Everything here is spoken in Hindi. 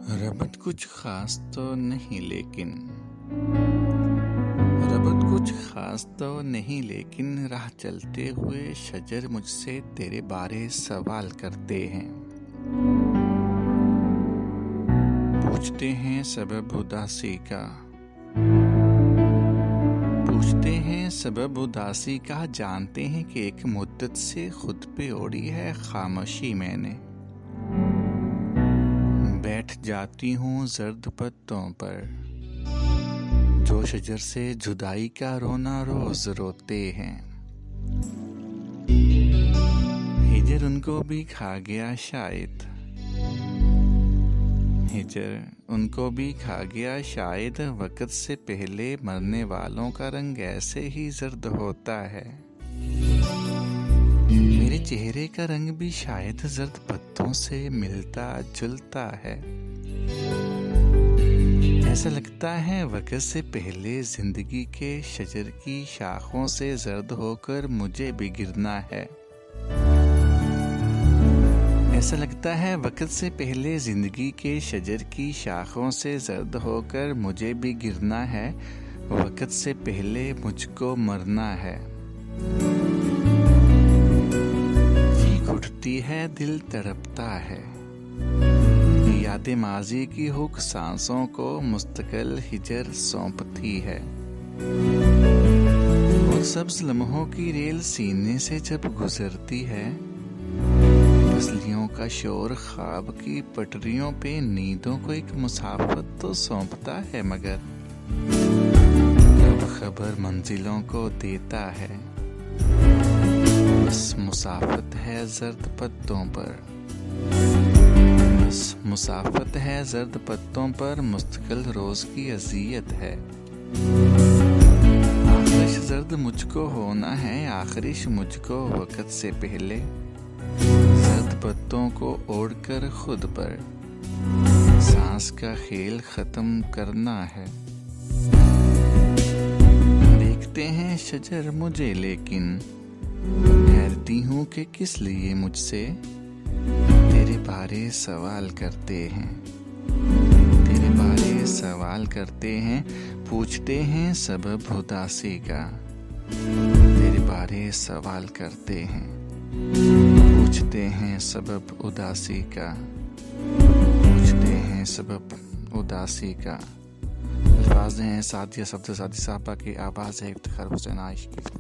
रबत कुछ खास तो नहीं लेकिन राह चलते हुए शजर मुझसे तेरे बारे सवाल करते हैं। पूछते हैं सबब उदासी का जानते हैं कि एक मुद्दत से खुद पे ओढ़ी है खामोशी मैंने। बैठ जाती हूँ जर्द पत्तों पर जो शजर से जुदाई का रोना रोज रोते हैं। हिजर उनको भी खा गया शायद वक्त से पहले मरने वालों का रंग ऐसे ही जर्द होता है। मेरे चेहरे का रंग भी शायद जर्द पत्तों से मिलता जुलता है। ऐसा लगता है वक्त से पहले जिंदगी के शजर की शाखों से जर्द होकर मुझे भी गिरना है। ऐसा लगता है वक्त से पहले जिंदगी के शजर की शाखों से जर्द होकर मुझे भी गिरना है। वक्त से पहले मुझको मरना है। जी घुटती है, दिल तड़पता है। यादें माजी की हुक सांसों को मुस्तकिल हिजर सौंपती है। और सब्ज लम्हों की रेल सीने से जब गुजरती है, फसलियों का शोर ख्वाब की पटरियों पे नींदों को एक मुसाफत तो सौंपता है, मगर अब खबर मंजिलों को देता है। बस मुसाफत है जर्द पत्तों पर मुस्तकिल रोज की अजियत है। आखिश जर्द मुझको होना है, आखिश मुझको वक्त से पहले जर्द पत्तों को ओढ़कर खुद पर सांस का खेल खत्म करना है। देखते हैं शजर मुझे लेकिन ठहरती हूँ कि किस लिए मुझसे तेरे बारे सवाल करते हैं। पूछते हैं सबब उदासी का तेरे बारे सवाल करते हैं। पूछते हैं सबब उदासी का। अल्फाज हैं सादिया साहबा की, आवाज़ है इफ्तिखार हुसैन आशिकी।